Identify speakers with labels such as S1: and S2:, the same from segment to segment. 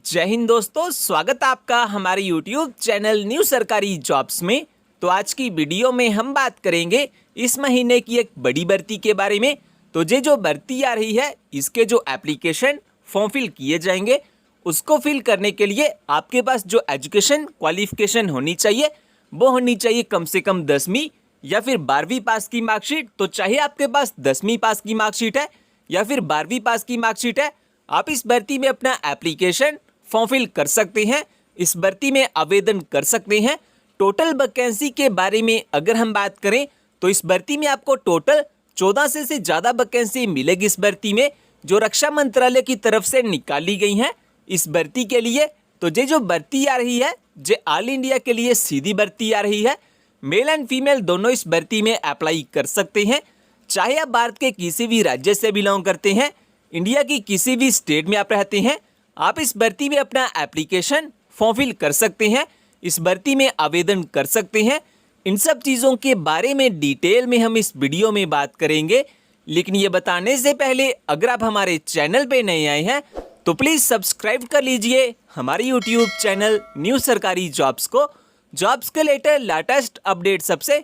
S1: जय हिंद दोस्तों, स्वागत है आपका हमारे YouTube चैनल न्यू सरकारी जॉब्स में। तो आज की वीडियो में हम बात करेंगे इस महीने की एक बड़ी भर्ती के बारे में। तो ये जो भर्ती आ रही है, इसके जो एप्लीकेशन फॉर्म फिल किए जाएंगे, उसको फिल करने के लिए आपके पास जो एजुकेशन क्वालिफिकेशन होनी चाहिए वो होनी चाहिए कम से कम 10वीं या फिर 12वीं पास की मार्कशीट। तो चाहे आपके पास 10वीं पास की मार्कशीट है या फिर 12वीं पास की मार्कशीट है, आप इस भर्ती में अपना एप्लीकेशन फॉर्म फिल कर सकते हैं, इस भर्ती में आवेदन कर सकते हैं। टोटल वैकेंसी के बारे में अगर हम बात करें तो इस भर्ती में आपको टोटल 14 से ज़्यादा वैकेंसी मिलेगी इस भर्ती में, जो रक्षा मंत्रालय की तरफ से निकाली गई हैं इस भर्ती के लिए। तो ये जो भर्ती आ रही है, ये ऑल इंडिया के लिए सीधी भर्ती आ रही है। मेल एंड फीमेल दोनों इस भर्ती में अप्लाई कर सकते हैं। चाहे आप भारत के किसी भी राज्य से बिलोंग करते हैं, इंडिया की किसी भी स्टेट में आप रहते हैं, आप इस भर्ती में अपना एप्लीकेशन फॉर्म फिल कर सकते हैं, इस भर्ती में आवेदन कर सकते हैं। इन सब चीज़ों के बारे में डिटेल में हम इस वीडियो में बात करेंगे। लेकिन ये बताने से पहले अगर आप हमारे चैनल पे नए आए हैं तो प्लीज़ सब्सक्राइब कर लीजिए हमारे यूट्यूब चैनल न्यू सरकारी जॉब्स को, जॉब्स के लेटेस्ट अपडेट सबसे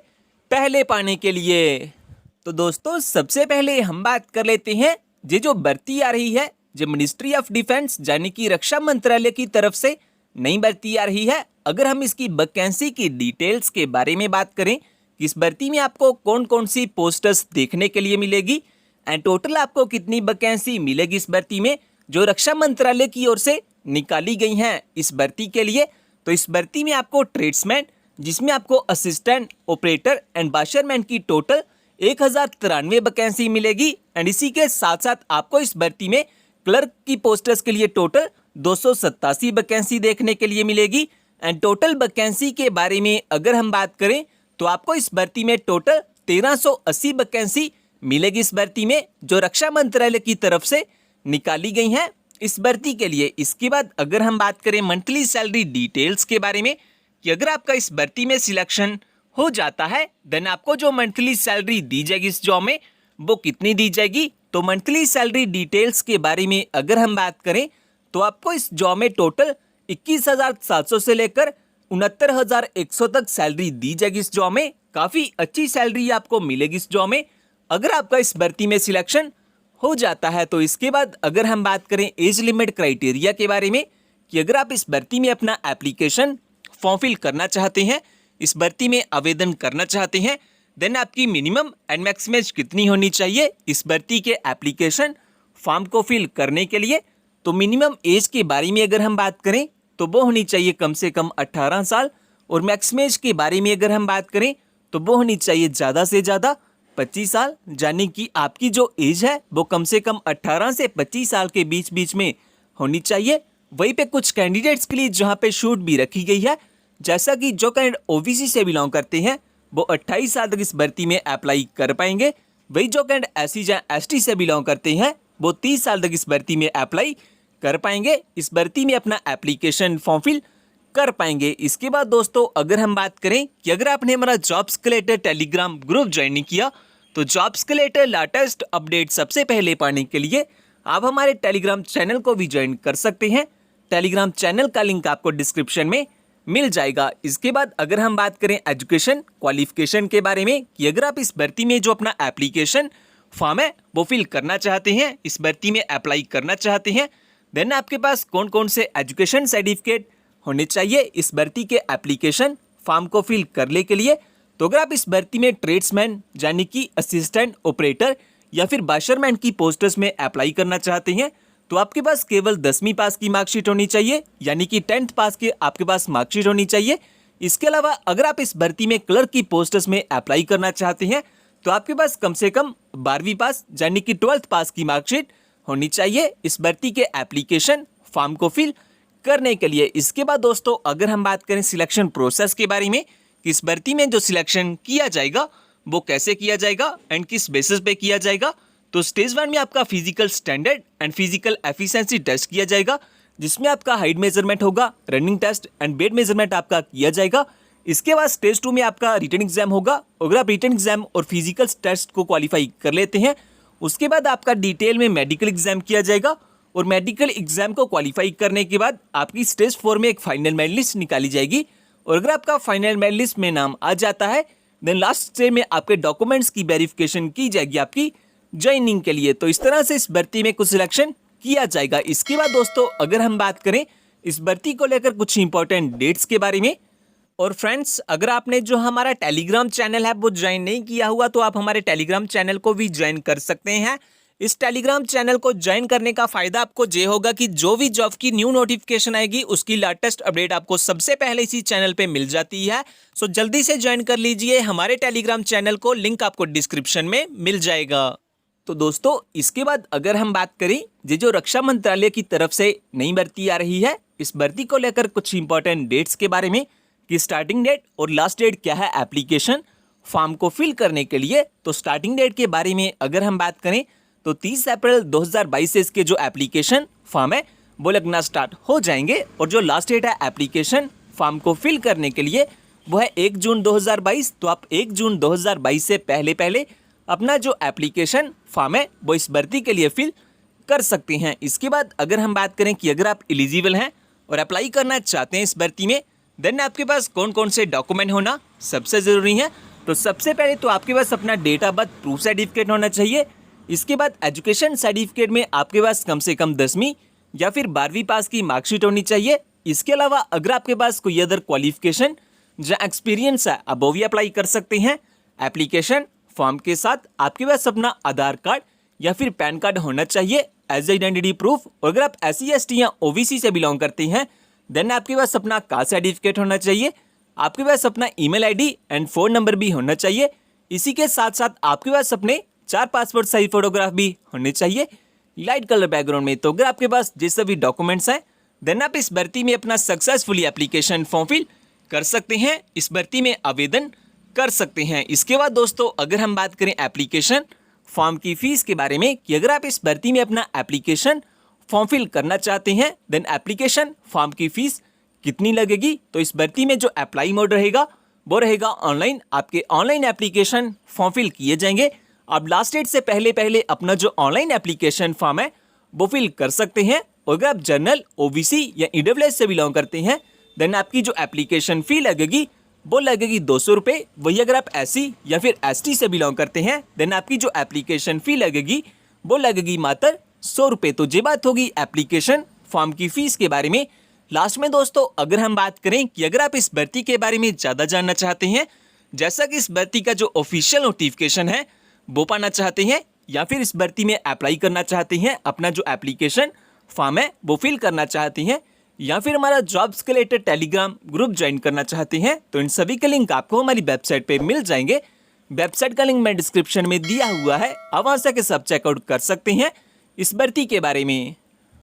S1: पहले पाने के लिए। तो दोस्तों, सबसे पहले हम बात कर लेते हैं ये जो भर्ती आ रही है, जो मिनिस्ट्री ऑफ डिफेंस यानी कि रक्षा मंत्रालय की तरफ से नई भर्ती आ रही है। अगर हम इसकी वैकेंसी की डिटेल्स के बारे में बात करें कि इस भर्ती में आपको कौन कौन सी पोस्ट्स देखने के लिए मिलेगी एंड टोटल आपको कितनी वैकेंसी मिलेगी इस भर्ती में, जो रक्षा मंत्रालय की ओर से निकाली गई हैं इस भर्ती के लिए। तो इस भर्ती में आपको ट्रेड्समैन, जिसमें आपको असिस्टेंट ऑपरेटर एंड वाशरमैन की टोटल 1093 वैकेंसी मिलेगी। एंड इसी के साथ साथ आपको इस भर्ती में क्लर्क की पोस्टर्स के लिए टोटल 287 वैकेंसी देखने के लिए मिलेगी। एंड टोटल वैकेंसी के बारे में अगर हम बात करें तो आपको इस भर्ती में टोटल 1380 वैकेंसी मिलेगी इस भर्ती में, जो रक्षा मंत्रालय की तरफ से निकाली गई हैं इस भर्ती के लिए। इसके बाद अगर हम बात करें मंथली सैलरी डिटेल्स के बारे में कि अगर आपका इस भर्ती में सिलेक्शन हो जाता है देन आपको जो मंथली सैलरी दी जाएगी इस जॉब में वो कितनी दी जाएगी। तो मंथली सैलरी डिटेल्स के बारे में अगर हम बात करें तो आपको इस जॉब में टोटल 21,700 से लेकर 69,100 तक सैलरी दी जाएगी इस जॉब में। काफ़ी अच्छी सैलरी आपको मिलेगी इस जॉब में अगर आपका इस भर्ती में सिलेक्शन हो जाता है। तो इसके बाद अगर हम बात करें एज लिमिट क्राइटेरिया के बारे में कि अगर आप इस भर्ती में अपना एप्लीकेशन फॉर्म फिल करना चाहते हैं, इस भर्ती में आवेदन करना चाहते हैं, देन आपकी मिनिमम एंड मैक्सिमम एज कितनी होनी चाहिए इस भर्ती के एप्लीकेशन फॉर्म को फिल करने के लिए। तो मिनिमम एज के बारे में अगर हम बात करें तो वो होनी चाहिए कम से कम 18 साल, और मैक्सिमम एज के बारे में अगर हम बात करें तो वो होनी चाहिए ज़्यादा से ज़्यादा 25 साल, यानी कि आपकी जो एज है वो कम से कम 18 से 25 साल के बीच में होनी चाहिए। वहीं पे कुछ कैंडिडेट्स के लिए जहाँ पे छूट भी रखी गई है, जैसा कि जो कैंडिडेट ओबीसी से बिलोंग करते हैं वो 28 साल तक इस भर्ती में अप्लाई कर पाएंगे। वही जो कैंडिडेट एससी या एसटी से बिलोंग करते हैं वो 30 साल तक इस भर्ती में अप्लाई कर पाएंगे, इस भर्ती में अपना एप्लीकेशन फॉर्म फिल कर पाएंगे। इसके बाद दोस्तों, अगर हम बात करें कि अगर आपने हमारा जॉब्स के लेटेस्ट टेलीग्राम ग्रुप ज्वाइन नहीं किया तो जॉब्स के लेटेस्ट लेटेस्ट अपडेट सबसे पहले पाने के लिए आप हमारे टेलीग्राम चैनल को भी ज्वाइन कर सकते हैं। टेलीग्राम चैनल का लिंक आपको डिस्क्रिप्शन में मिल जाएगा। इसके बाद अगर हम बात करें एजुकेशन क्वालिफिकेशन के बारे में कि अगर आप इस भर्ती में जो अपना एप्लीकेशन फॉर्म है वो फिल करना चाहते हैं, इस भर्ती में अप्लाई करना चाहते हैं, देन आपके पास कौन कौन से एजुकेशन सर्टिफिकेट होने चाहिए इस भर्ती के एप्लीकेशन फॉर्म को फिल करने के लिए। तो अगर आप इस भर्ती में ट्रेड्समैन यानी कि असिस्टेंट ऑपरेटर या फिर वाशरमैन की पोस्टर्स में अप्लाई करना चाहते हैं तो आपके पास केवल 10वीं पास की मार्कशीट होनी चाहिए, यानी कि 10th पास के आपके पास मार्कशीट होनी चाहिए। इसके अलावा अगर आप इस भर्ती में क्लर्क की पोस्टर्स में अप्लाई करना चाहते हैं तो आपके पास कम से कम 12वीं पास यानी कि 12th पास की मार्कशीट होनी चाहिए इस भर्ती के एप्लीकेशन फॉर्म को फिल करने के लिए। इसके बाद दोस्तों, अगर हम बात करें सिलेक्शन प्रोसेस के बारे में कि इस भर्ती में जो सिलेक्शन किया जाएगा वो कैसे किया जाएगा एंड किस बेसिस पे किया जाएगा। तो स्टेज 1 में आपका physical standard and physical efficiency test किया जाएगा, जिसमें आपका हाइट मेजरमेंट होगा, running test and weight measurement आपका किया जाएगा। इसके बाद स्टेज 2 में आपका रिटन एग्जाम होगा। अगर आप रिटन एग्जाम और फिजिकल टेस्ट को क्वालिफाई कर लेते हैं उसके बाद आपका डिटेल में मेडिकल एग्जाम किया जाएगा और मेडिकल एग्जाम को क्वालिफाई करने के बाद आपकी स्टेज 4 में एक फाइनल मेरिट लिस्ट निकाली जाएगी। और अगर आपका फाइनल मेरिट लिस्ट में नाम आ जाता है देन लास्ट स्टेज में आपके डॉक्यूमेंट्स की वेरिफिकेशन की जाएगी आपकी ज्वाइनिंग के लिए। तो इस तरह से इस भर्ती में कुछ सिलेक्शन किया जाएगा। इसके बाद दोस्तों अगर हम बात करें इस भर्ती को लेकर कुछ इंपॉर्टेंट डेट्स के बारे में, और फ्रेंड्स अगर आपने जो हमारा टेलीग्राम चैनल है वो ज्वाइन नहीं किया हुआ तो आप हमारे टेलीग्राम चैनल को भी ज्वाइन कर सकते हैं। इस टेलीग्राम चैनल को ज्वाइन करने का फायदा आपको ये होगा कि जो भी जॉब की न्यू नोटिफिकेशन आएगी उसकी लेटेस्ट अपडेट आपको सबसे पहले इसी चैनल पे मिल जाती है। सो जल्दी से ज्वाइन कर लीजिए हमारे टेलीग्राम चैनल को, लिंक आपको डिस्क्रिप्शन में मिल जाएगा। तो दोस्तों इसके बाद अगर हम बात करें ये जो रक्षा मंत्रालय की तरफ से नई भर्ती आ रही है, इस भर्ती को लेकर कुछ इंपॉर्टेंट डेट्स के बारे में कि स्टार्टिंग डेट और लास्ट डेट क्या है एप्लीकेशन फॉर्म को फिल करने के लिए। तो स्टार्टिंग डेट के बारे में अगर हम बात करें तो 30 अप्रैल 2022 से इसके जो एप्लीकेशन फॉर्म है वो लगना स्टार्ट हो जाएंगे। और जो लास्ट डेट है एप्लीकेशन फॉर्म को फिल करने के लिए वो है 1 जून 2022। तो आप 1 जून 2022 से पहले अपना जो एप्लीकेशन फॉर्म है वो इस भर्ती के लिए फिल कर सकते हैं। इसके बाद अगर हम बात करें कि अगर आप एलिजिबल हैं और अप्लाई करना चाहते हैं इस भर्ती में देन आपके पास कौन कौन से डॉक्यूमेंट होना सबसे ज़रूरी है। तो सबसे पहले तो आपके पास अपना date of birth proof certificate होना चाहिए। इसके बाद एजुकेशन सर्टिफिकेट में आपके पास कम से कम 10वीं या फिर 12वीं पास की मार्कशीट होनी चाहिए। इसके अलावा अगर आपके पास कोई अदर क्वालिफिकेशन या एक्सपीरियंस है आप वो भी अप्लाई कर सकते हैं। एप्लीकेशन फॉर्म के साथ आपके पास अपना आधार कार्ड या फिर पैन कार्ड होना चाहिए एज आइडेंटिटी प्रूफ। और अगर आप SC ST या OBC से बिलोंग करते हैं देन आपके पास अपना कास्ट सर्टिफिकेट होना चाहिए। आपके पास अपना email ID and phone number भी होना चाहिए। इसी के साथ साथ आपके पास अपने 4 पासपोर्ट साइज फोटोग्राफ भी होने चाहिए लाइट कलर बैकग्राउंड में। तो अगर आपके पास ये सभी डॉक्यूमेंट्स हैं देन आप इस भर्ती में अपना सक्सेसफुली एप्लीकेशन फॉर्म फिल कर सकते हैं, इस भर्ती में आवेदन कर सकते हैं। इसके बाद दोस्तों अगर हम बात करें एप्लीकेशन फॉर्म की फ़ीस के बारे में कि अगर आप इस भर्ती में अपना एप्लीकेशन फॉर्म फिल करना चाहते हैं देन एप्लीकेशन फॉर्म की फ़ीस कितनी लगेगी। तो इस भर्ती में जो अप्लाई मोड रहेगा वो रहेगा ऑनलाइन। आपके ऑनलाइन एप्लीकेशन फॉर्म फिल किए जाएंगे। आप लास्ट डेट से पहले अपना जो ऑनलाइन एप्लीकेशन फॉर्म है वो फिल कर सकते हैं। और अगर आप जनरल OBC या EWS से बिलोंग करते हैं देन आपकी जो एप्लीकेशन फ़ी लगेगी वो लगेगी 200 रुपये। वही अगर आप SC या फिर ST से बिलोंग करते हैं देन आपकी जो एप्लीकेशन फ़ी लगेगी वो लगेगी मात्र 100 रुपये। तो ये बात होगी एप्लीकेशन फॉर्म की फ़ीस के बारे में। लास्ट में दोस्तों अगर हम बात करें कि अगर आप इस भर्ती के बारे में ज़्यादा जानना चाहते हैं, जैसा कि इस भर्ती का जो ऑफिशियल नोटिफिकेशन है वो पाना चाहते हैं या फिर इस भर्ती में अप्लाई करना चाहते हैं, अपना जो एप्लीकेशन फॉर्म है वो फिल करना चाहते हैं या फिर हमारा जॉब्स के रिलेटेड टेलीग्राम ग्रुप ज्वाइन करना चाहते हैं तो इन सभी के लिंक आपको हमारी वेबसाइट पे मिल जाएंगे। वेबसाइट का लिंक मैं डिस्क्रिप्शन में दिया हुआ है, आप वहाँ से सब चेकआउट कर सकते हैं इस भर्ती के बारे में।